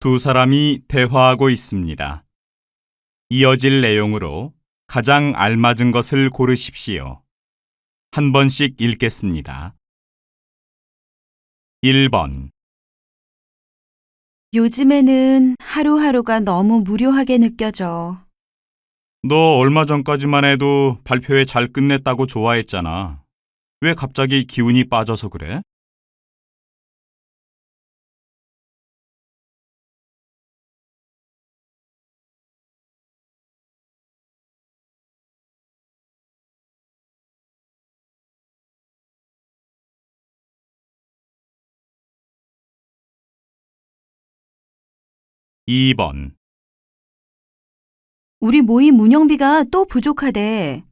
두 사람이 대화하고 있습니다. 이어질 내용으로 가장 알맞은 것을 고르십시오. 한 번씩 읽겠습니다. 1번. 요즘에는 하루하루가 너무 무료하게 느껴져. 너 얼마 전까지만 해도 발표회 잘 끝냈다고 좋아했잖아. 왜 갑자기 기운이 빠져서 그래? 2번. 우리 모임 운영비가 또 부족하대.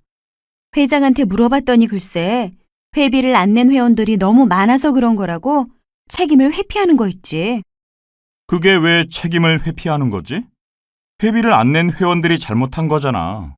회장한테 물어봤더니 글쎄, 회비를 안 낸 회원들이 너무 많아서 그런 거라고 책임을 회피하는 거 있지. 그게 왜 책임을 회피하는 거지? 회비를 안 낸 회원들이 잘못한 거잖아.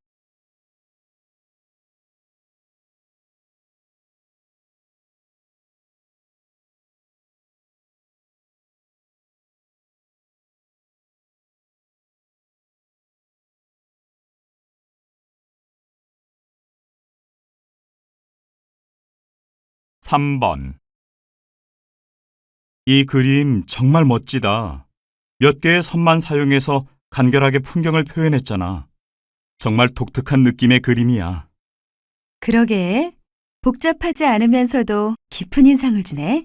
3번. 이 그림 정말 멋지다. 몇 개의 선만 사용해서 간결하게 풍경을 표현했잖아. 정말 독특한 느낌의 그림이야. 그러게, 복잡하지 않으면서도 깊은 인상을 주네.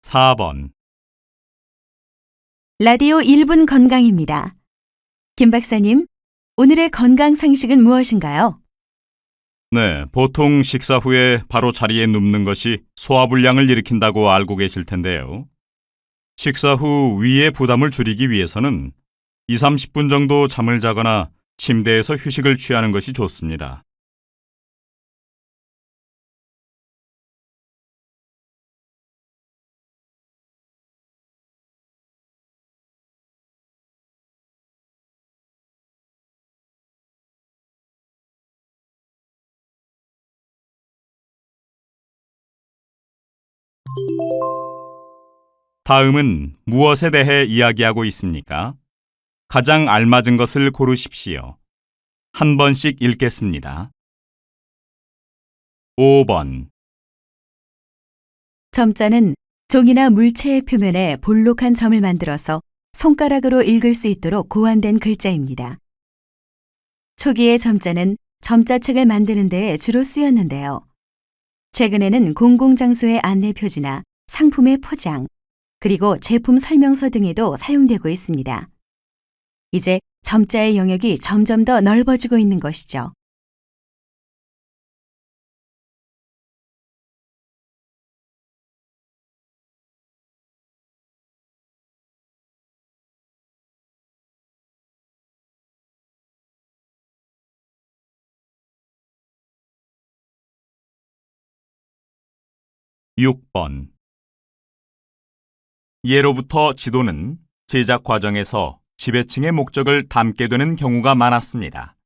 4번. 라디오 1분 건강입니다. 김 박사님, 오늘의 건강 상식은 무엇인가요? 네, 보통 식사 후에 바로 자리에 눕는 것이 소화불량을 일으킨다고 알고 계실 텐데요. 식사 후 위의 부담을 줄이기 위해서는 2, 30분 정도 잠을 자거나 침대에서 휴식을 취하는 것이 좋습니다. '다음은 무엇에 대해 이야기하고 있습니까? 가장 알맞은 것을 고르십시오. 한 번씩 읽겠습니다. 5번. 점자는 종이나 물체의 표면에 볼록한 점을 만들어서 손가락으로 읽을 수 있도록 고안된 글자입니다. 초기의 점자는 점자책을 만드는 데 주로 쓰였는데요. 최근에는 공공장소의 안내 표지나 상품의 포장, 그리고 제품 설명서 등에도 사용되고 있습니다. 이제 점자의 영역이 점점 더 넓어지고 있는 것이죠. 6번. 예로부터 지도는 제작 과정에서 지배층의 목적을 담게 되는 경우가 많았습니다.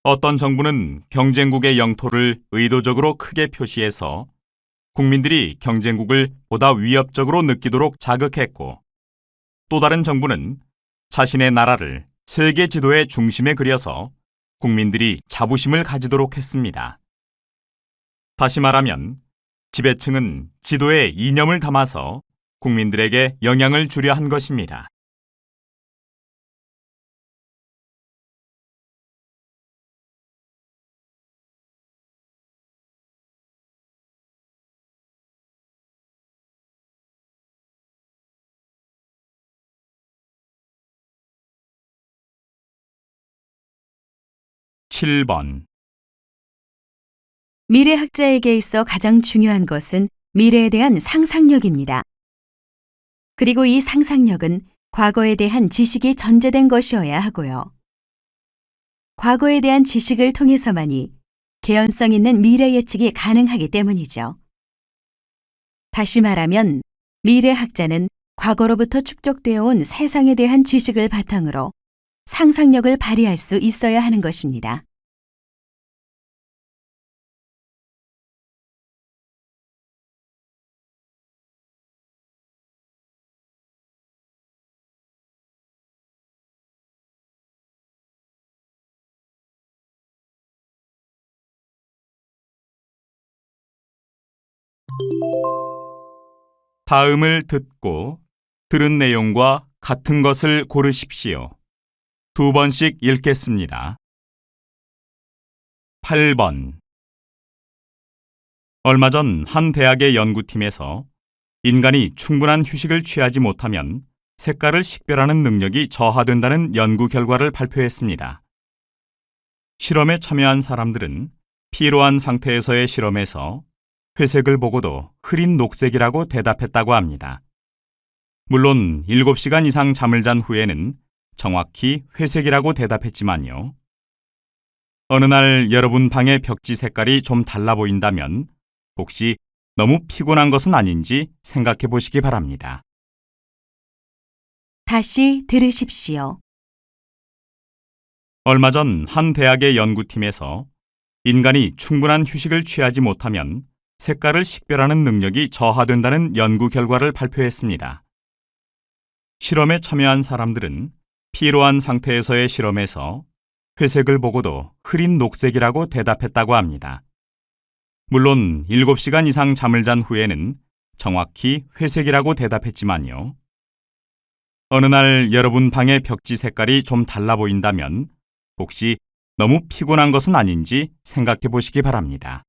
어떤 정부는 경쟁국의 영토를 의도적으로 크게 표시해서 국민들이 경쟁국을 보다 위협적으로 느끼도록 자극했고, 또 다른 정부는 자신의 나라를 세계 지도의 중심에 그려서 국민들이 자부심을 가지도록 했습니다. 다시 말하면 지배층은 지도에 이념을 담아서 국민들에게 영향을 주려 한 것입니다. 7번. 미래학자에게 있어 가장 중요한 것은 미래에 대한 상상력입니다. 그리고 이 상상력은 과거에 대한 지식이 전제된 것이어야 하고요. 과거에 대한 지식을 통해서만이 개연성 있는 미래 예측이 가능하기 때문이죠. 다시 말하면 미래학자는 과거로부터 축적되어 온 세상에 대한 지식을 바탕으로 상상력을 발휘할 수 있어야 하는 것입니다. 다음을 듣고 들은 내용과 같은 것을 고르십시오. 2번씩 읽겠습니다. 8번. 얼마 전 한 대학의 연구팀에서 인간이 충분한 휴식을 취하지 못하면 색깔을 식별하는 능력이 저하된다는 연구 결과를 발표했습니다. 실험에 참여한 사람들은 피로한 상태에서의 실험에서 회색을 보고도 흐린 녹색이라고 대답했다고 합니다. 물론 7시간 이상 잠을 잔 후에는 정확히 회색이라고 대답했지만요. 어느 날 여러분 방의 벽지 색깔이 좀 달라 보인다면 혹시 너무 피곤한 것은 아닌지 생각해 보시기 바랍니다. 다시 들으십시오. 얼마 전 한 대학의 연구팀에서 인간이 충분한 휴식을 취하지 못하면 색깔을 식별하는 능력이 저하된다는 연구 결과를 발표했습니다. 실험에 참여한 사람들은 피로한 상태에서의 실험에서 회색을 보고도 흐린 녹색이라고 대답했다고 합니다. 물론 7시간 이상 잠을 잔 후에는 정확히 회색이라고 대답했지만요. 어느 날 여러분 방의 벽지 색깔이 좀 달라 보인다면 혹시 너무 피곤한 것은 아닌지 생각해 보시기 바랍니다.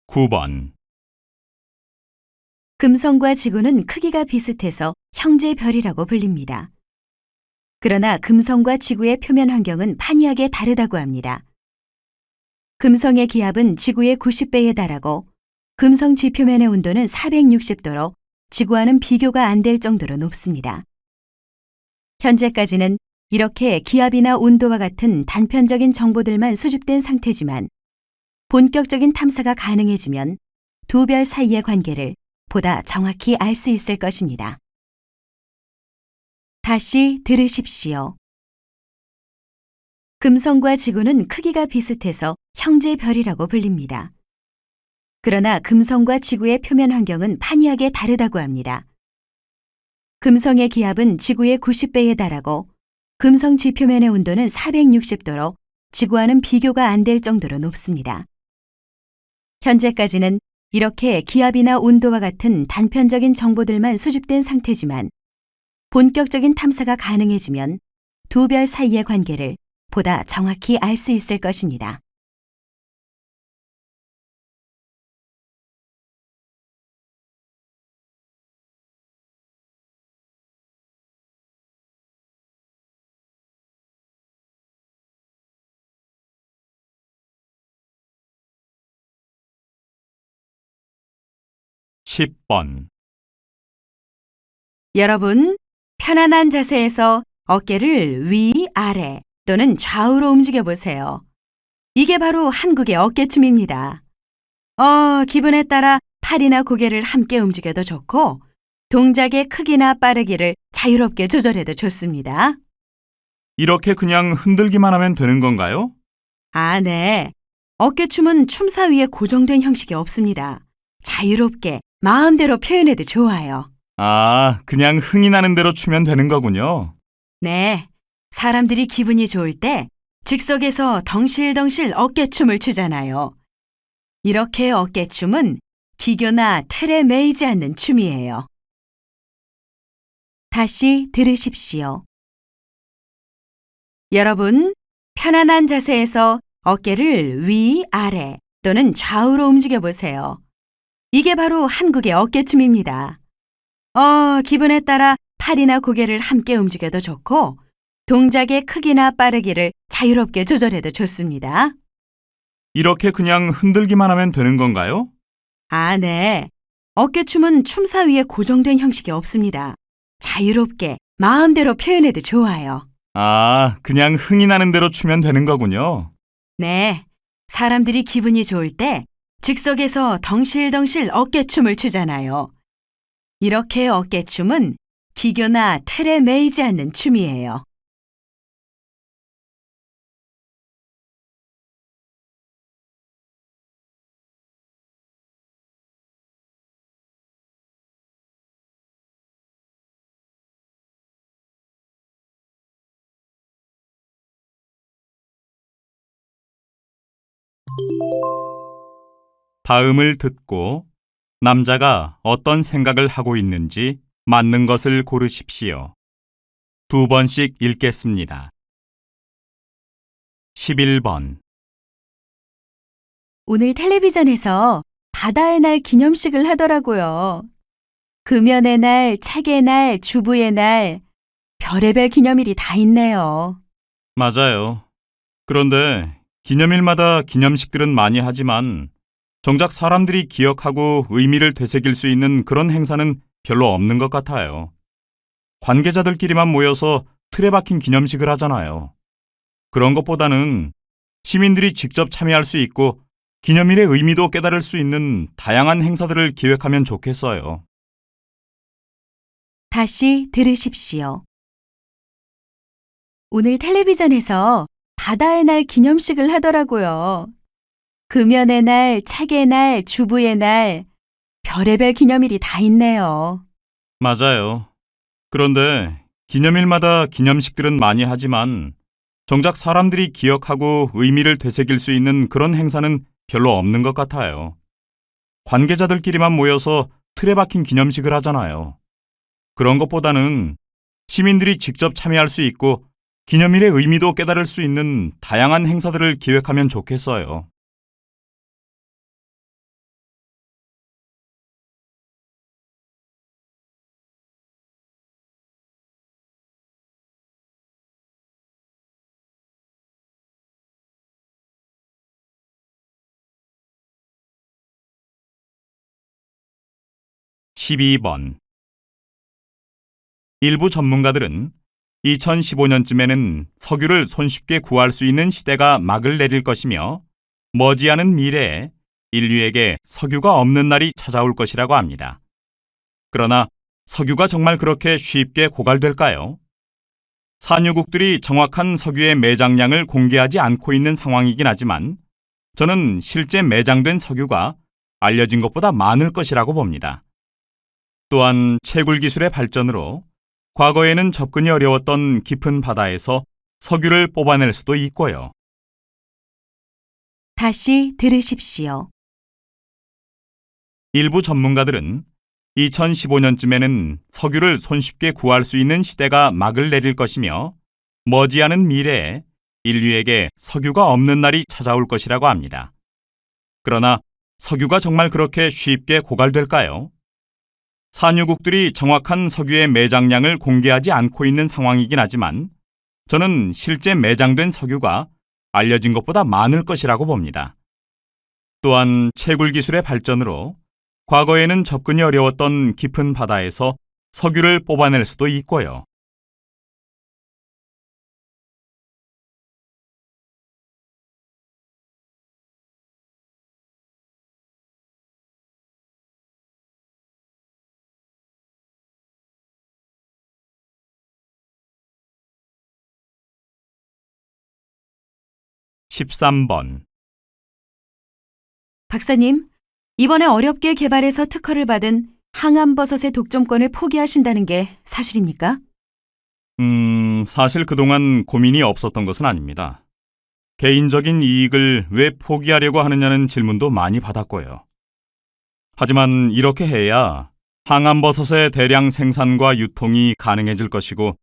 (9번) 금성과 지구는 크기가 비슷해서 형제별이라고 불립니다. 그러나 금성과 지구의 표면 환경은 판이하게 다르다고 합니다. 금성의 기압은 지구의 90배에 달하고 금성 지표면의 온도는 460도로 지구와는 비교가 안 될 정도로 높습니다. 현재까지는 이렇게 기압이나 온도와 같은 단편적인 정보들만 수집된 상태지만 본격적인 탐사가 가능해지면 두 별 사이의 관계를 보다 정확히 알 수 있을 것입니다. 다시 들으십시오. 금성과 지구는 크기가 비슷해서 형제별이라고 불립니다. 그러나 금성과 지구의 표면 환경은 판이하게 다르다고 합니다. 금성의 기압은 지구의 90배에 달하고 금성 지표면의 온도는 460도로 지구와는 비교가 안 될 정도로 높습니다. 현재까지는 이렇게 기압이나 온도와 같은 단편적인 정보들만 수집된 상태지만 본격적인 탐사가 가능해지면 두 별 사이의 관계를 보다 정확히 알 수 있을 것입니다. (10번) 여러분, 편안한 자세에서 어깨를 위, 아래 또는 좌우로 움직여 보세요. 이게 바로 한국의 어깨춤입니다. 기분에 따라 팔이나 고개를 함께 움직여도 좋고 동작의 크기나 빠르기를 자유롭게 조절해도 좋습니다. 이렇게 그냥 흔들기만 하면 되는 건가요? 네. 어깨춤은 춤사 위에 고정된 형식이 없습니다. 자유롭게 마음대로 표현해도 좋아요. 그냥 흥이 나는 대로 추면 되는 거군요. 네. 사람들이 기분이 좋을 때 즉석에서 덩실덩실 어깨춤을 추잖아요. 이렇게 어깨춤은 기교나 틀에 매이지 않는 춤이에요. 다시 들으십시오. 여러분, 편안한 자세에서 어깨를 위, 아래 또는 좌우로 움직여 보세요. 이게 바로 한국의 어깨춤입니다. 기분에 따라 팔이나 고개를 함께 움직여도 좋고 동작의 크기나 빠르기를 자유롭게 조절해도 좋습니다. 이렇게 그냥 흔들기만 하면 되는 건가요? 아, 네. 어깨춤은 춤사 위에 고정된 형식이 없습니다. 자유롭게 마음대로 표현해도 좋아요. 아, 그냥 흥이 나는 대로 추면 되는 거군요. 네. 사람들이 기분이 좋을 때 즉석에서 덩실덩실 어깨춤을 추잖아요. 이렇게 어깨춤은 기교나 틀에 매이지 않는 춤이에요. 다음을 듣고 남자가 어떤 생각을 하고 있는지 맞는 것을 고르십시오. 2번씩 읽겠습니다. 11번. 오늘 텔레비전에서 바다의 날 기념식을 하더라고요. 금연의 날, 책의 날, 주부의 날, 별의별 기념일이 다 있네요. 맞아요. 그런데 기념일마다 기념식들은 많이 하지만 정작 사람들이 기억하고 의미를 되새길 수 있는 그런 행사는 별로 없는 것 같아요. 관계자들끼리만 모여서 틀에 박힌 기념식을 하잖아요. 그런 것보다는 시민들이 직접 참여할 수 있고 기념일의 의미도 깨달을 수 있는 다양한 행사들을 기획하면 좋겠어요. 다시 들으십시오. 오늘 텔레비전에서 바다의 날 기념식을 하더라고요. 금연의 날, 책의 날, 주부의 날, 별의별 기념일이 다 있네요. 맞아요. 그런데 기념일마다 기념식들은 많이 하지만 정작 사람들이 기억하고 의미를 되새길 수 있는 그런 행사는 별로 없는 것 같아요. 관계자들끼리만 모여서 틀에 박힌 기념식을 하잖아요. 그런 것보다는 시민들이 직접 참여할 수 있고 기념일의 의미도 깨달을 수 있는 다양한 행사들을 기획하면 좋겠어요. (12번) 일부 전문가들은 2015년쯤에는 석유를 손쉽게 구할 수 있는 시대가 막을 내릴 것이며 머지않은 미래에 인류에게 석유가 없는 날이 찾아올 것이라고 합니다. 그러나 석유가 정말 그렇게 쉽게 고갈될까요? 산유국들이 정확한 석유의 매장량을 공개하지 않고 있는 상황이긴 하지만 저는 실제 매장된 석유가 알려진 것보다 많을 것이라고 봅니다. 또한 채굴 기술의 발전으로 과거에는 접근이 어려웠던 깊은 바다에서 석유를 뽑아낼 수도 있고요. 다시 들으십시오. 일부 전문가들은 2015년쯤에는 석유를 손쉽게 구할 수 있는 시대가 막을 내릴 것이며 머지않은 미래에 인류에게 석유가 없는 날이 찾아올 것이라고 합니다. 그러나 석유가 정말 그렇게 쉽게 고갈될까요? 산유국들이 정확한 석유의 매장량을 공개하지 않고 있는 상황이긴 하지만 저는 실제 매장된 석유가 알려진 것보다 많을 것이라고 봅니다. 또한 채굴 기술의 발전으로 과거에는 접근이 어려웠던 깊은 바다에서 석유를 뽑아낼 수도 있고요. (13번) 박사님, 이번에 어렵게 개발해서 특허를 받은 항암버섯의 독점권을 포기하신다는 게 사실입니까? 사실 그동안 고민이 없었던 것은 아닙니다. 개인적인 이익을 왜 포기하려고 하느냐는 질문도 많이 받았고요. 하지만 이렇게 해야 항암버섯의 대량 생산과 유통이 가능해질 것이고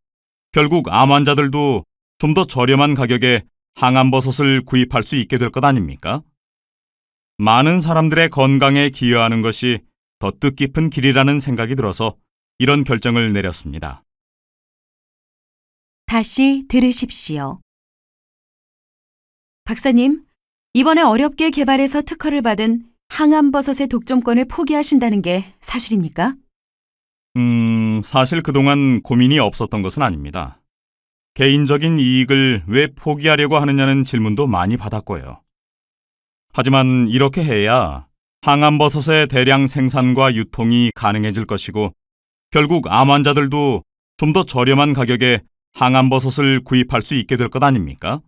결국 암 환자들도 좀 더 저렴한 가격에 항암버섯을 구입할 수 있게 될 것 아닙니까? 많은 사람들의 건강에 기여하는 것이 더 뜻깊은 길이라는 생각이 들어서 이런 결정을 내렸습니다. 다시 들으십시오. 박사님, 이번에 어렵게 개발해서 특허를 받은 항암버섯의 독점권을 포기하신다는 게 사실입니까? 사실 그동안 고민이 없었던 것은 아닙니다. 개인적인 이익을 왜 포기하려고 하느냐는 질문도 많이 받았고요. 하지만 이렇게 해야 항암버섯의 대량 생산과 유통이 가능해질 것이고 결국 암 환자들도 좀 더 저렴한 가격에 항암버섯을 구입할 수 있게 될 것 아닙니까?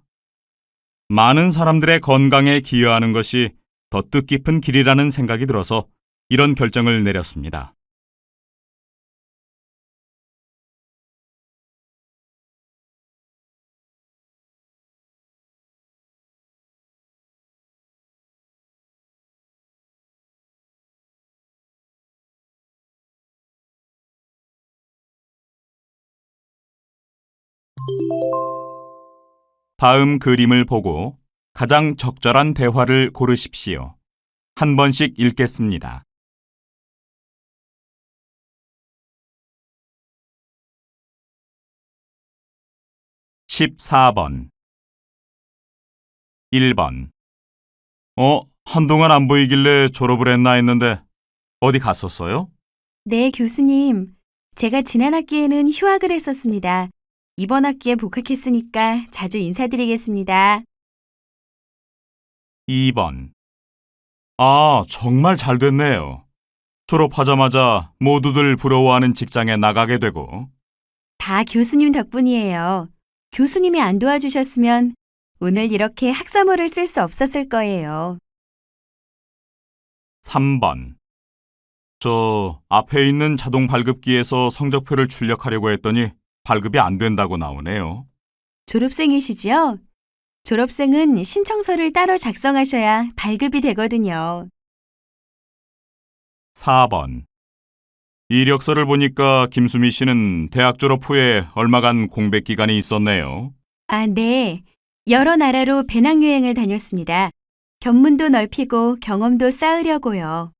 많은 사람들의 건강에 기여하는 것이 더 뜻깊은 길이라는 생각이 들어서 이런 결정을 내렸습니다. 다음 그림을 보고 가장 적절한 대화를 고르십시오. 한 번씩 읽겠습니다. 14번 1번 한동안 안 보이길래 졸업을 했나 했는데 어디 갔었어요? 네, 교수님. 제가 지난 학기에는 휴학을 했었습니다. 이번 학기에 복학했으니까 자주 인사드리겠습니다. 2번 정말 잘 됐네요. 졸업하자마자 모두들 부러워하는 직장에 나가게 되고. 다 교수님 덕분이에요. 교수님이 안 도와주셨으면 오늘 이렇게 학사모를 쓸 수 없었을 거예요. 3번 저 앞에 있는 자동 발급기에서 성적표를 출력하려고 했더니 발급이 안 된다고 나오네요. 졸업생이시지요? 졸업생은 신청서를 따로 작성하셔야 발급이 되거든요. 4번 이력서를 보니까 김수미 씨는 대학 졸업 후에 얼마간 공백 기간이 있었네요. 아, 네. 여러 나라로 배낭여행을 다녔습니다. 견문도 넓히고 경험도 쌓으려고요.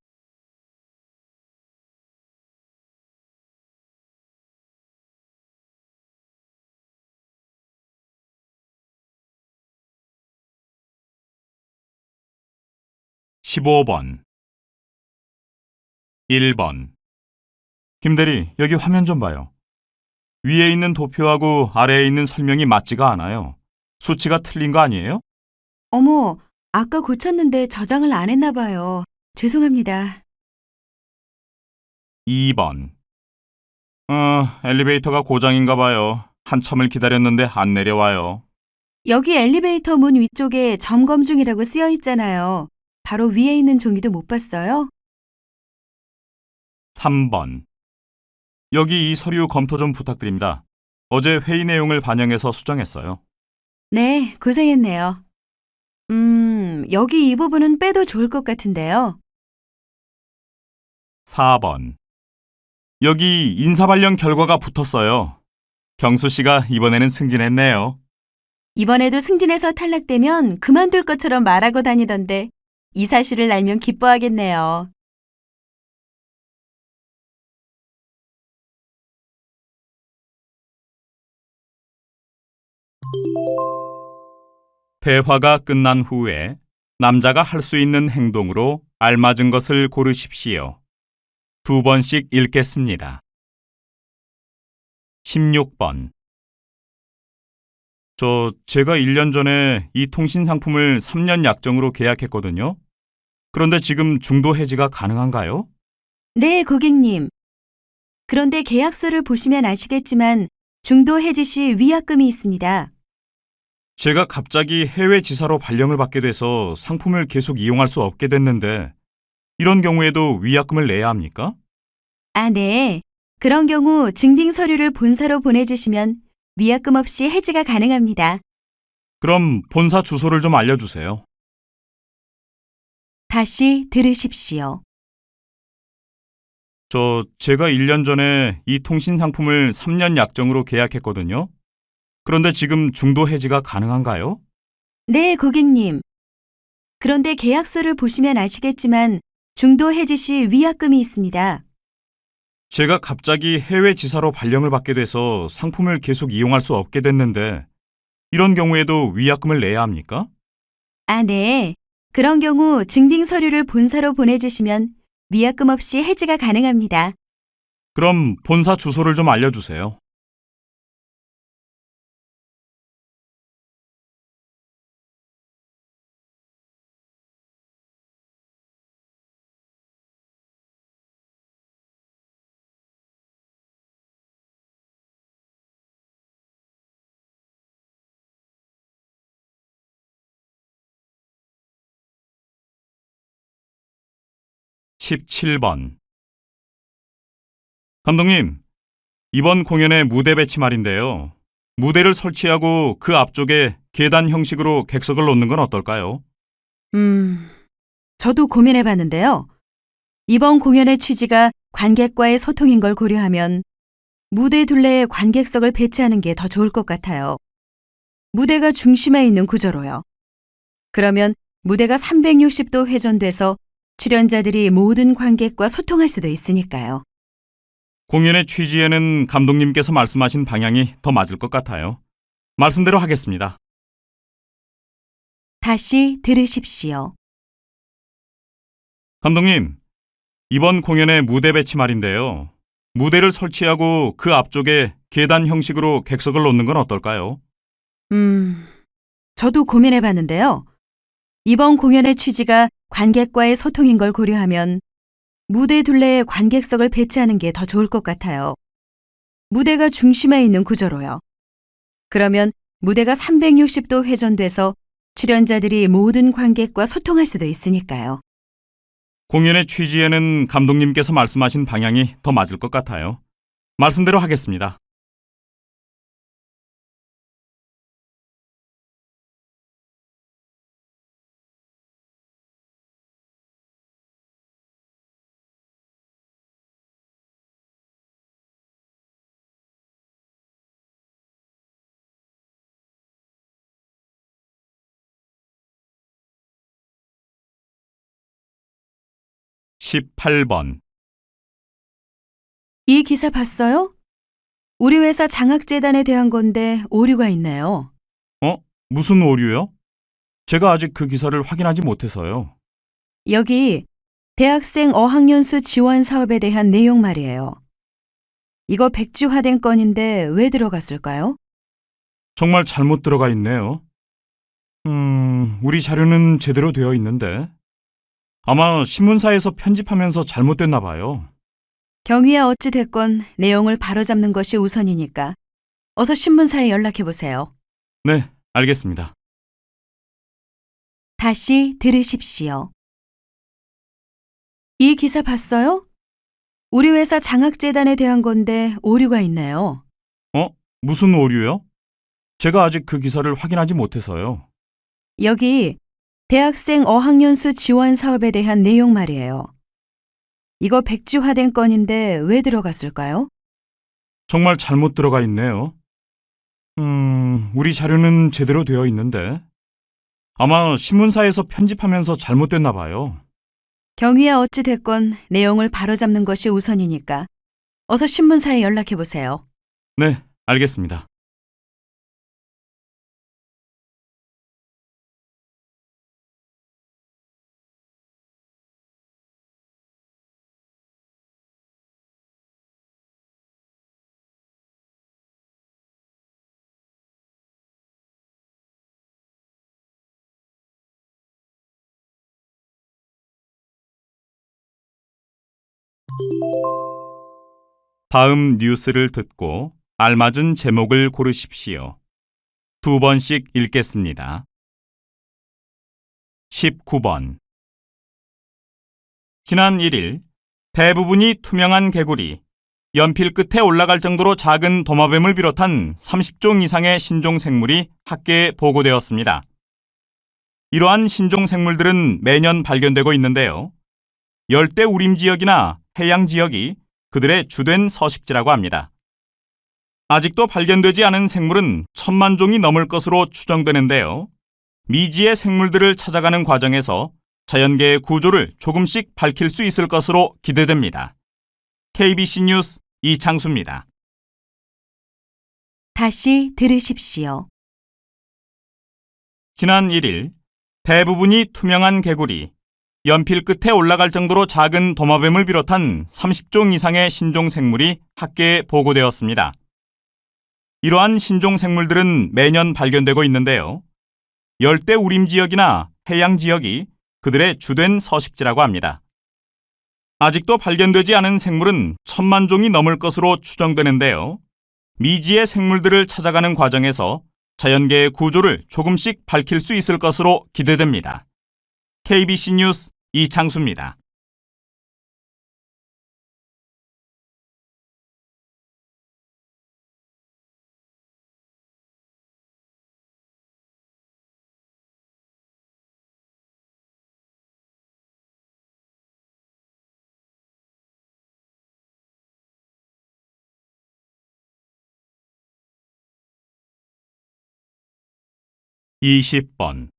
15번 1번 김대리, 여기 화면 좀 봐요. 위에 있는 도표하고 아래에 있는 설명이 맞지가 않아요. 수치가 틀린 거 아니에요? 어머, 아까 고쳤는데 저장을 안 했나 봐요. 죄송합니다. 2번 엘리베이터가 고장인가 봐요. 한참을 기다렸는데 안 내려와요. 여기 엘리베이터 문 위쪽에 점검 중이라고 쓰여 있잖아요. 바로 위에 있는 종이도 못 봤어요? 3번 여기 이 서류 검토 좀 부탁드립니다. 어제 회의 내용을 반영해서 수정했어요. 네, 고생했네요. 여기 이 부분은 빼도 좋을 것 같은데요. 4번 여기 인사 발령 결과가 붙었어요. 경수 씨가 이번에는 승진했네요. 이번에도 승진해서 탈락되면 그만둘 것처럼 말하고 다니던데 이 사실을 알면 기뻐하겠네요. 대화가 끝난 후에 남자가 할 수 있는 행동으로 알맞은 것을 고르십시오. 두 번씩 읽겠습니다. 16번 제가 1년 전에 이 통신 상품을 3년 약정으로 계약했거든요. 그런데 지금 중도 해지가 가능한가요? 네, 고객님. 그런데 계약서를 보시면 아시겠지만 중도 해지 시 위약금이 있습니다. 제가 갑자기 해외 지사로 발령을 받게 돼서 상품을 계속 이용할 수 없게 됐는데 이런 경우에도 위약금을 내야 합니까? 아, 네. 그런 경우 증빙 서류를 본사로 보내주시면 위약금 없이 해지가 가능합니다. 그럼 본사 주소를 좀 알려주세요. 다시 들으십시오. 제가 1년 전에 이 통신 상품을 3년 약정으로 계약했거든요. 그런데 지금 중도 해지가 가능한가요? 네, 고객님. 그런데 계약서를 보시면 아시겠지만 중도 해지 시 위약금이 있습니다. 제가 갑자기 해외 지사로 발령을 받게 돼서 상품을 계속 이용할 수 없게 됐는데 이런 경우에도 위약금을 내야 합니까? 아, 네. 그런 경우 증빙 서류를 본사로 보내주시면 위약금 없이 해지가 가능합니다. 그럼 본사 주소를 좀 알려주세요. (17번) 감독님, 이번 공연의 무대 배치 말인데요. 무대를 설치하고 그 앞쪽에 계단 형식으로 객석을 놓는 건 어떨까요? 저도 고민해 봤는데요. 이번 공연의 취지가 관객과의 소통인 걸 고려하면 무대 둘레에 관객석을 배치하는 게 더 좋을 것 같아요. 무대가 중심에 있는 구조로요. 그러면 무대가 360도 회전돼서 출연자들이 모든 관객과 소통할 수도 있으니까요. 공연의 취지에는 감독님께서 말씀하신 방향이 더 맞을 것 같아요. 말씀대로 하겠습니다. 다시 들으십시오. 감독님, 이번 공연의 무대 배치 말인데요. 무대를 설치하고 그 앞쪽에 계단 형식으로 객석을 놓는 건 어떨까요? 저도 고민해 봤는데요. 이번 공연의 취지가 관객과의 소통인 걸 고려하면 무대 둘레에 관객석을 배치하는 게 더 좋을 것 같아요. 무대가 중심에 있는 구조로요. 그러면 무대가 360도 회전돼서 출연자들이 모든 관객과 소통할 수도 있으니까요. 공연의 취지에는 감독님께서 말씀하신 방향이 더 맞을 것 같아요. 말씀대로 하겠습니다. (18번) 이 기사 봤어요? 우리 회사 장학재단에 대한 건데 오류가 있네요. 무슨 오류요? 제가 아직 그 기사를 확인하지 못해서요. 여기 대학생 어학연수 지원 사업에 대한 내용 말이에요. 이거 백지화된 건인데 왜 들어갔을까요? 정말 잘못 들어가 있네요. 우리 자료는 제대로 되어 있는데 아마 신문사에서 편집하면서 잘못됐나 봐요. 경위야 어찌 됐건 내용을 바로잡는 것이 우선이니까 어서 신문사에 연락해 보세요. 네, 알겠습니다. 다시 들으십시오. 이 기사 봤어요? 우리 회사 장학재단에 대한 건데 오류가 있네요. 무슨 오류요? 제가 아직 그 기사를 확인하지 못해서요. 여기 대학생 어학연수 지원 사업에 대한 내용 말이에요. 이거 백지화된 건인데 왜 들어갔을까요? 정말 잘못 들어가 있네요. 우리 자료는 제대로 되어 있는데 아마 신문사에서 편집하면서 잘못됐나 봐요. 경위야 어찌 됐건 내용을 바로잡는 것이 우선이니까 어서 신문사에 연락해 보세요. 네, 알겠습니다. 다음 뉴스를 듣고 알맞은 제목을 고르십시오. 2번씩 읽겠습니다. 19번. 지난 1일 대부분이 투명한 개구리, 연필 끝에 올라갈 정도로 작은 도마뱀을 비롯한 30종 이상의 신종 생물이 학계에 보고되었습니다. 이러한 신종 생물들은 매년 발견되고 있는데요. 열대 우림 지역이나 해양 지역이 그들의 주된 서식지라고 합니다. 아직도 발견되지 않은 생물은 1000만 종이 넘을 것으로 추정되는데요. 미지의 생물들을 찾아가는 과정에서 자연계의 구조를 조금씩 밝힐 수 있을 것으로 기대됩니다. KBC 뉴스 이창수입니다. 다시 들으십시오. 지난 1일 대부분이 투명한 개구리, 연필 끝에 올라갈 정도로 작은 도마뱀을 비롯한 30종 이상의 신종 생물이 학계에 보고되었습니다. 이러한 신종 생물들은 매년 발견되고 있는데요. 열대 우림 지역이나 해양 지역이 그들의 주된 서식지라고 합니다. 아직도 발견되지 않은 생물은 1,000만 종이 넘을 것으로 추정되는데요. 미지의 생물들을 찾아가는 과정에서 자연계의 구조를 조금씩 밝힐 수 있을 것으로 기대됩니다. KBC 뉴스 이창수입니다. (20번)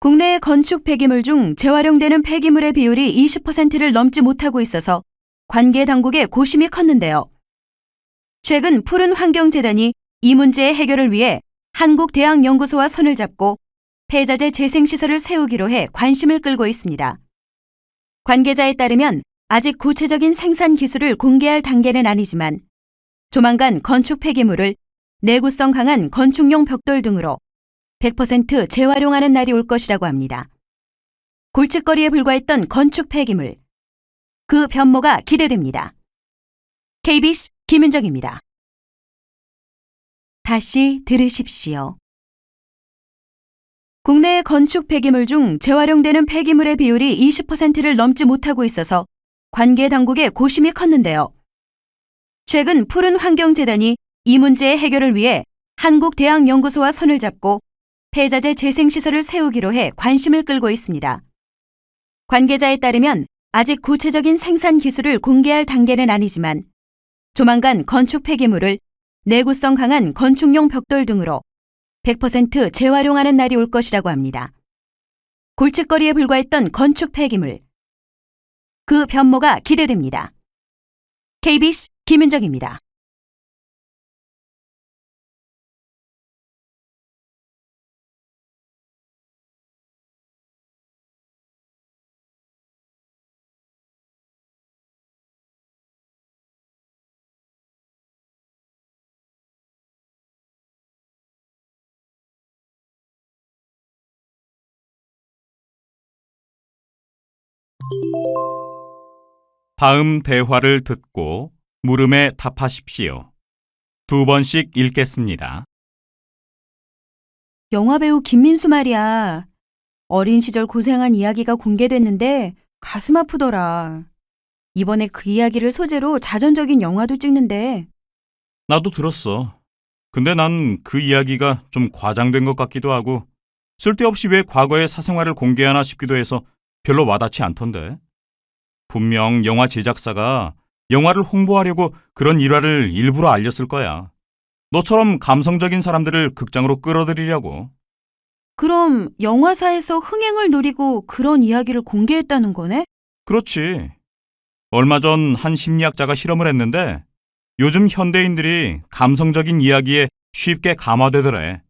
국내의 건축 폐기물 중 재활용되는 폐기물의 비율이 20%를 넘지 못하고 있어서 관계 당국의 고심이 컸는데요. 최근 푸른환경재단이 이 문제의 해결을 위해 한국대학연구소와 손을 잡고 폐자재 재생시설을 세우기로 해 관심을 끌고 있습니다. 관계자에 따르면 아직 구체적인 생산 기술을 공개할 단계는 아니지만 조만간 건축 폐기물을 내구성 강한 건축용 벽돌 등으로 100% 재활용하는 날이 올 것이라고 합니다. 골칫거리에 불과했던 건축 폐기물, 그 변모가 기대됩니다. KBS 김윤정입니다. 다시 들으십시오. 국내의 건축 폐기물 중 재활용되는 폐기물의 비율이 20%를 넘지 못하고 있어서 관계 당국의 고심이 컸는데요. 최근 푸른환경재단이 이 문제의 해결을 위해 한국대학연구소와 손을 잡고 폐자재 재생시설을 세우기로 해 관심을 끌고 있습니다. 관계자에 따르면 아직 구체적인 생산 기술을 공개할 단계는 아니지만 조만간 건축 폐기물을 내구성 강한 건축용 벽돌 등으로 100% 재활용하는 날이 올 것이라고 합니다. 골칫거리에 불과했던 건축 폐기물, 그 변모가 기대됩니다. KBS 김윤정입니다. 다음 대화를 듣고 물음에 답하십시오. 2번씩 읽겠습니다. 영화배우 김민수 말이야. 어린 시절 고생한 이야기가 공개됐는데 가슴 아프더라. 이번에 그 이야기를 소재로 자전적인 영화도 찍는데. 나도 들었어. 근데 난 그 이야기가 좀 과장된 것 같기도 하고 쓸데없이 왜 과거의 사생활을 공개하나 싶기도 해서 별로 와닿지 않던데. 분명 영화 제작사가 영화를 홍보하려고 그런 일화를 일부러 알렸을 거야. 너처럼 감성적인 사람들을 극장으로 끌어들이려고. 그럼 영화사에서 흥행을 노리고 그런 이야기를 공개했다는 거네? 그렇지. 얼마 전 한 심리학자가 실험을 했는데 요즘 현대인들이 감성적인 이야기에 쉽게 감화되더래.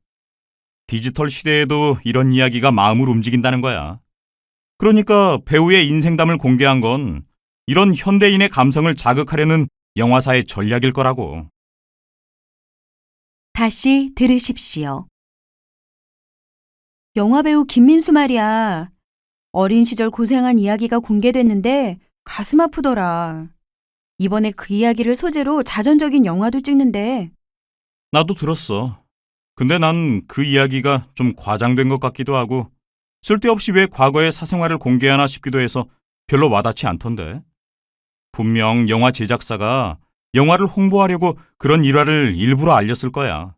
디지털 시대에도 이런 이야기가 마음을 움직인다는 거야. 그러니까 배우의 인생담을 공개한 건 이런 현대인의 감성을 자극하려는 영화사의 전략일 거라고. 다시 들으십시오. 영화배우 김민수 말이야. 어린 시절 고생한 이야기가 공개됐는데 가슴 아프더라. 이번에 그 이야기를 소재로 자전적인 영화도 찍는데. 나도 들었어. 근데 난 그 이야기가 좀 과장된 것 같기도 하고 쓸데없이 왜 과거의 사생활을 공개하나 싶기도 해서 별로 와닿지 않던데. 분명 영화 제작사가 영화를 홍보하려고 그런 일화를 일부러 알렸을 거야.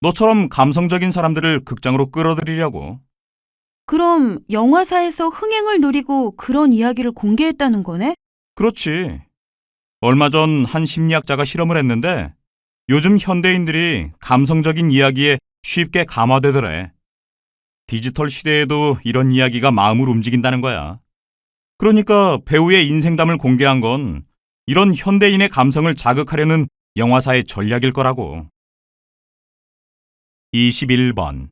너처럼 감성적인 사람들을 극장으로 끌어들이려고. 그럼 영화사에서 흥행을 노리고 그런 이야기를 공개했다는 거네? 그렇지. 얼마 전 한 심리학자가 실험을 했는데 요즘 현대인들이 감성적인 이야기에 쉽게 감화되더래. 디지털 시대에도 이런 이야기가 마음을 움직인다는 거야. 그러니까 배우의 인생담을 공개한 건 이런 현대인의 감성을 자극하려는 영화사의 전략일 거라고. 21번.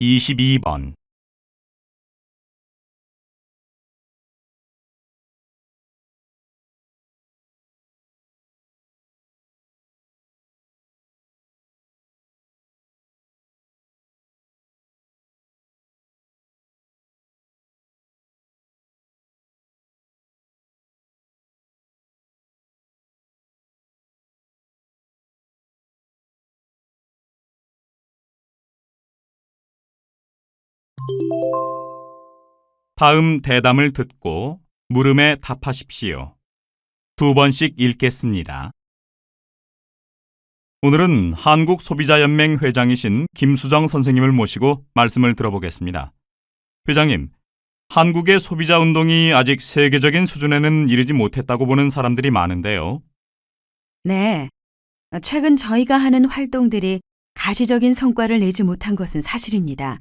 이십이 번. 다음 대담을 듣고 물음에 답하십시오. 두 번씩 읽겠습니다. 오늘은 한국소비자연맹 회장이신 김수정 선생님을 모시고 말씀을 들어보겠습니다. 회장님, 한국의 소비자 운동이 아직 세계적인 수준에는 이르지 못했다고 보는 사람들이 많은데요. 네. 최근 저희가 하는 활동들이 가시적인 성과를 내지 못한 것은 사실입니다.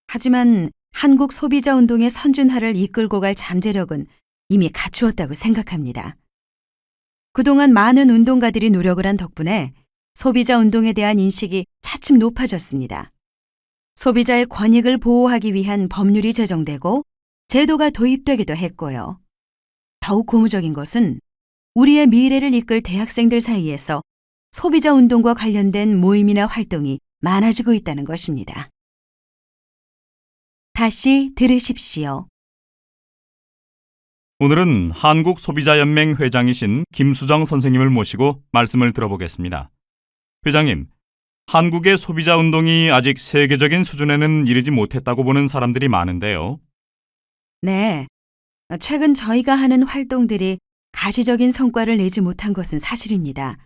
하지만 한국 소비자 운동의 선준화를 이끌고 갈 잠재력은 이미 갖추었다고 생각합니다. 그동안 많은 운동가들이 노력을 한 덕분에 소비자 운동에 대한 인식이 차츰 높아졌습니다. 소비자의 권익을 보호하기 위한 법률이 제정되고 제도가 도입되기도 했고요. 더욱 고무적인 것은 우리의 미래를 이끌 대학생들 사이에서 소비자 운동과 관련된 모임이나 활동이 많아지고 있다는 것입니다. 다시 들으십시오. 오늘은 한국소비자연맹 회장이신 김수정 선생님을 모시고 말씀을 들어보겠습니다. 회장님, 한국의 소비자 운동이 아직 세계적인 수준에는 이르지 못했다고 보는 사람들이 많은데요. 네. 최근 저희가 하는 활동들이 가시적인 성과를 내지 못한 것은 사실입니다.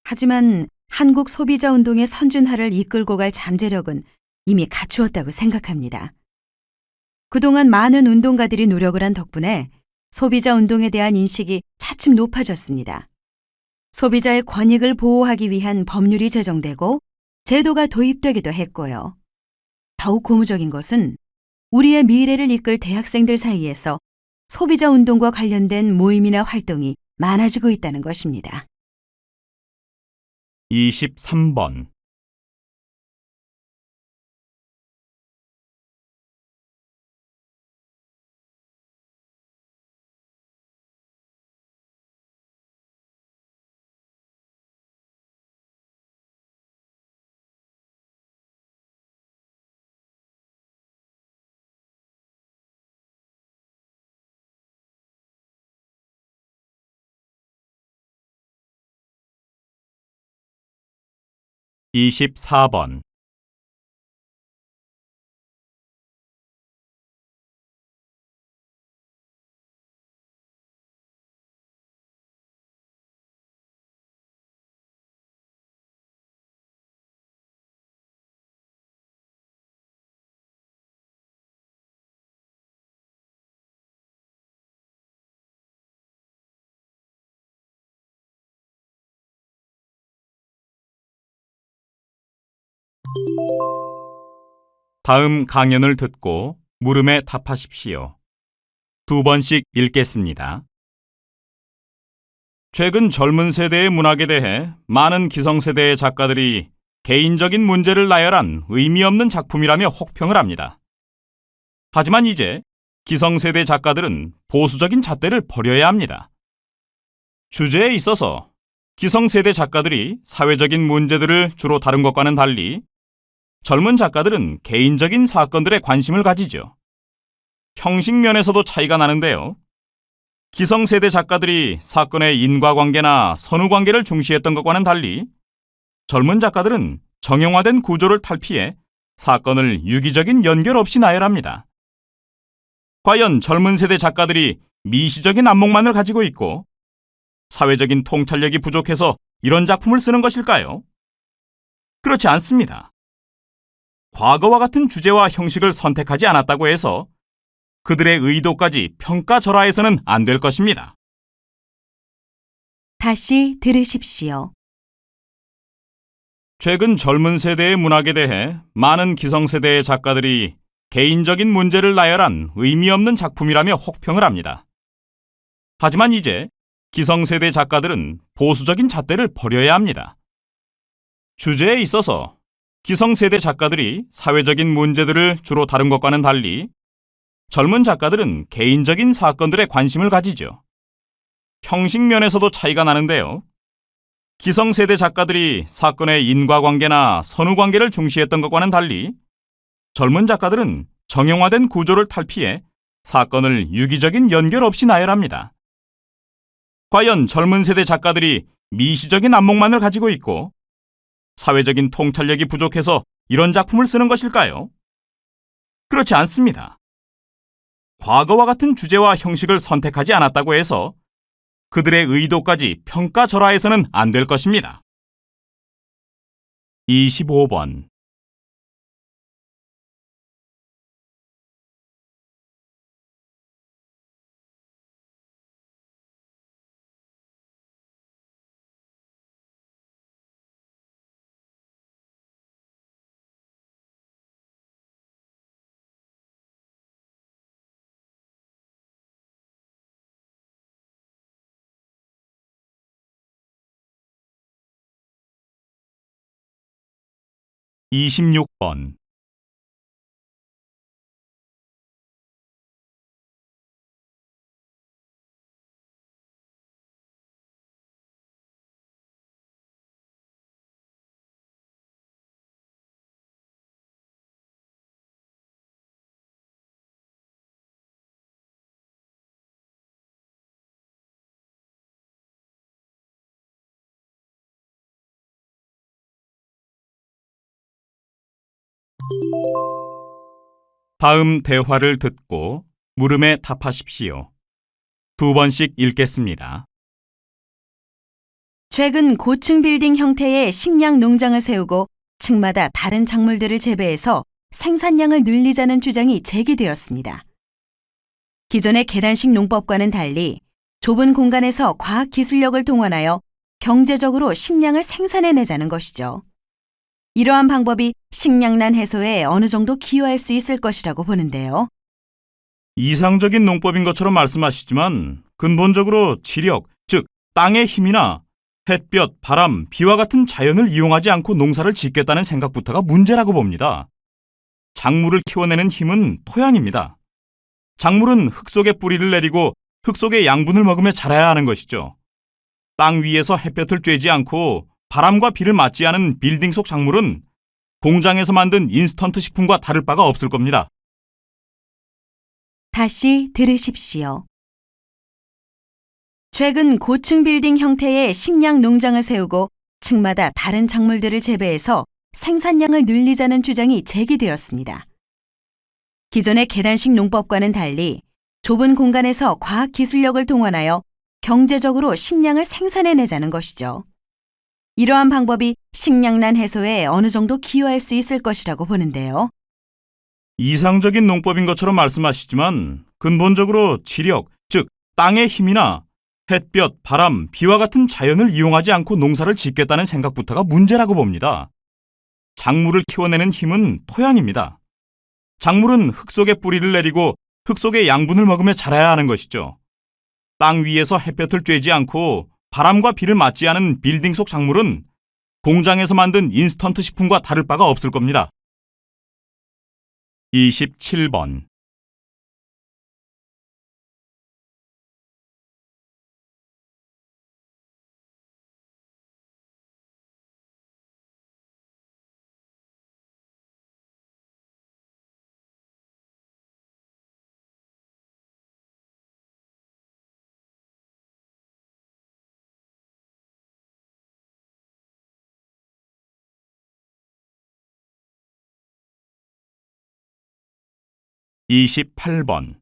하지만 한국 소비자 운동의 선준화를 이끌고 갈 잠재력은 이미 갖추었다고 생각합니다. 그동안 많은 운동가들이 노력을 한 덕분에 소비자 운동에 대한 인식이 차츰 높아졌습니다. 소비자의 권익을 보호하기 위한 법률이 제정되고 제도가 도입되기도 했고요. 더욱 고무적인 것은 우리의 미래를 이끌 대학생들 사이에서 소비자 운동과 관련된 모임이나 활동이 많아지고 있다는 것입니다. 23번. 이십사 번. 다음 강연을 듣고 물음에 답하십시오. 두 번씩 읽겠습니다. 최근 젊은 세대의 문학에 대해 많은 기성세대의 작가들이 개인적인 문제를 나열한 의미 없는 작품이라며 혹평을 합니다. 하지만 이제 기성세대 작가들은 보수적인 잣대를 버려야 합니다. 주제에 있어서 기성세대 작가들이 사회적인 문제들을 주로 다룬 것과는 달리 젊은 작가들은 개인적인 사건들에 관심을 가지죠. 형식 면에서도 차이가 나는데요. 기성세대 작가들이 사건의 인과관계나 선후관계를 중시했던 것과는 달리 젊은 작가들은 정형화된 구조를 탈피해 사건을 유기적인 연결 없이 나열합니다. 과연 젊은 세대 작가들이 미시적인 안목만을 가지고 있고 사회적인 통찰력이 부족해서 이런 작품을 쓰는 것일까요? 그렇지 않습니다. 과거와 같은 주제와 형식을 선택하지 않았다고 해서 그들의 의도까지 평가절하해서는 안 될 것입니다. 다시 들으십시오. 최근 젊은 세대의 문학에 대해 많은 기성세대의 작가들이 개인적인 문제를 나열한 의미 없는 작품이라며 혹평을 합니다. 하지만 이제 기성세대 작가들은 보수적인 잣대를 버려야 합니다. 주제에 있어서 기성세대 작가들이 사회적인 문제들을 주로 다룬 것과는 달리 젊은 작가들은 개인적인 사건들에 관심을 가지죠. 형식 면에서도 차이가 나는데요. 기성세대 작가들이 사건의 인과관계나 선후관계를 중시했던 것과는 달리 젊은 작가들은 정형화된 구조를 탈피해 사건을 유기적인 연결 없이 나열합니다. 과연 젊은 세대 작가들이 미시적인 안목만을 가지고 있고 사회적인 통찰력이 부족해서 이런 작품을 쓰는 것일까요? 그렇지 않습니다. 과거와 같은 주제와 형식을 선택하지 않았다고 해서 그들의 의도까지 평가절하해서는 안 될 것입니다. 25번. 이십육 번. 다음 대화를 듣고 물음에 답하십시오. 두 번씩 읽겠습니다. 최근 고층 빌딩 형태의 식량 농장을 세우고 층마다 다른 작물들을 재배해서 생산량을 늘리자는 주장이 제기되었습니다. 기존의 계단식 농법과는 달리 좁은 공간에서 과학 기술력을 동원하여 경제적으로 식량을 생산해내자는 것이죠. 이러한 방법이 식량난 해소에 어느 정도 기여할 수 있을 것이라고 보는데요. 이상적인 농법인 것처럼 말씀하시지만 근본적으로 지력, 즉 땅의 힘이나 햇볕, 바람, 비와 같은 자연을 이용하지 않고 농사를 짓겠다는 생각부터가 문제라고 봅니다. 작물을 키워내는 힘은 토양입니다. 작물은 흙 속에 뿌리를 내리고 흙 속의 양분을 먹으며 자라야 하는 것이죠. 땅 위에서 햇볕을 쬐지 않고 바람과 비를 맞지 않은 빌딩 속 작물은 공장에서 만든 인스턴트 식품과 다를 바가 없을 겁니다. 다시 들으십시오. 최근 고층 빌딩 형태의 식량 농장을 세우고 층마다 다른 작물들을 재배해서 생산량을 늘리자는 주장이 제기되었습니다. 기존의 계단식 농법과는 달리 좁은 공간에서 과학 기술력을 동원하여 경제적으로 식량을 생산해내자는 것이죠. 이러한 방법이 식량난 해소에 어느 정도 기여할 수 있을 것이라고 보는데요. 이상적인 농법인 것처럼 말씀하시지만 근본적으로 지력, 즉 땅의 힘이나 햇볕, 바람, 비와 같은 자연을 이용하지 않고 농사를 짓겠다는 생각부터가 문제라고 봅니다. 작물을 키워내는 힘은 토양입니다. 작물은 흙 속에 뿌리를 내리고 흙 속의 양분을 먹으며 자라야 하는 것이죠. 땅 위에서 햇볕을 쬐지 않고 바람과 비를 맞지 않은 빌딩 속 작물은 공장에서 만든 인스턴트 식품과 다를 바가 없을 겁니다. 27번. (28번)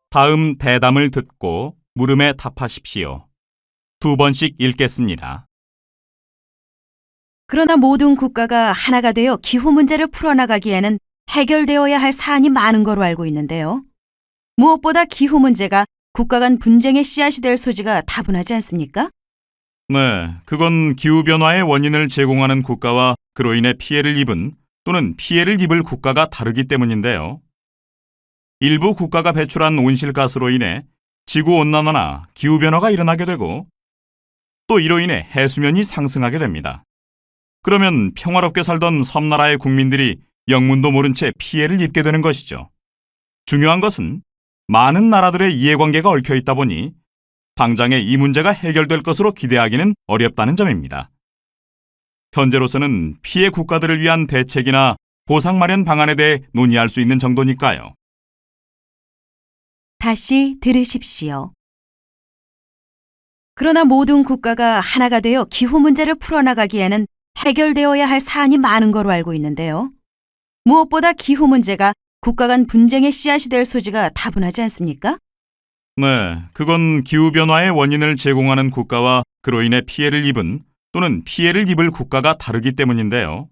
다음 대담을 듣고 물음에 답하십시오. 2번씩 읽겠습니다. 그러나 모든 국가가 하나가 되어 기후 문제를 풀어나가기에는 해결되어야 할 사안이 많은 거로 알고 있는데요. 무엇보다 기후 문제가 국가 간 분쟁의 씨앗이 될 소지가 다분하지 않습니까? 네, 그건 기후변화의 원인을 제공하는 국가와 그로 인해 피해를 입은 또는 피해를 입을 국가가 다르기 때문인데요. 일부 국가가 배출한 온실가스로 인해 지구온난화나 기후변화가 일어나게 되고 또 이로 인해 해수면이 상승하게 됩니다. 그러면 평화롭게 살던 섬나라의 국민들이 영문도 모른 채 피해를 입게 되는 것이죠. 중요한 것은 많은 나라들의 이해관계가 얽혀 있다 보니 당장에 이 문제가 해결될 것으로 기대하기는 어렵다는 점입니다. 현재로서는 피해 국가들을 위한 대책이나 보상 마련 방안에 대해 논의할 수 있는 정도니까요. 다시 들으십시오. 그러나 모든 국가가 하나가 되어 기후 문제를 풀어나가기에는 해결되어야 할 사안이 많은 거로 알고 있는데요. 무엇보다 기후 문제가 국가 간 분쟁의 씨앗이 될 소지가 다분하지 않습니까? 네, 그건 기후변화의 원인을 제공하는 국가와 그로 인해 피해를 입은 또는 피해를 입을 국가가 다르기 때문인데요.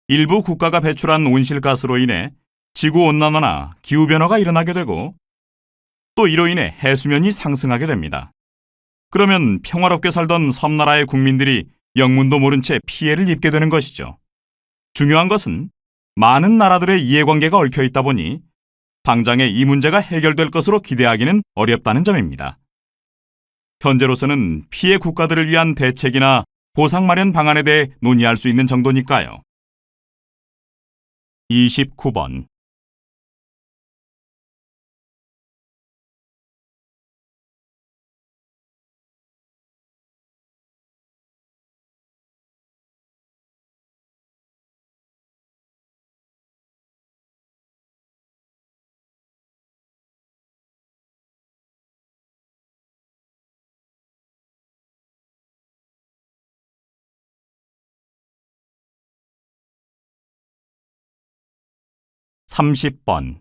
일부 국가가 배출한 온실가스로 인해 지구온난화나 기후변화가 일어나게 되고 또 이로 인해 해수면이 상승하게 됩니다. 그러면 평화롭게 살던 섬나라의 국민들이 영문도 모른 채 피해를 입게 되는 것이죠. 중요한 것은 많은 나라들의 이해관계가 얽혀 있다 보니 당장에 이 문제가 해결될 것으로 기대하기는 어렵다는 점입니다. 현재로서는 피해 국가들을 위한 대책이나 보상 마련 방안에 대해 논의할 수 있는 정도니까요. 29번. (30번)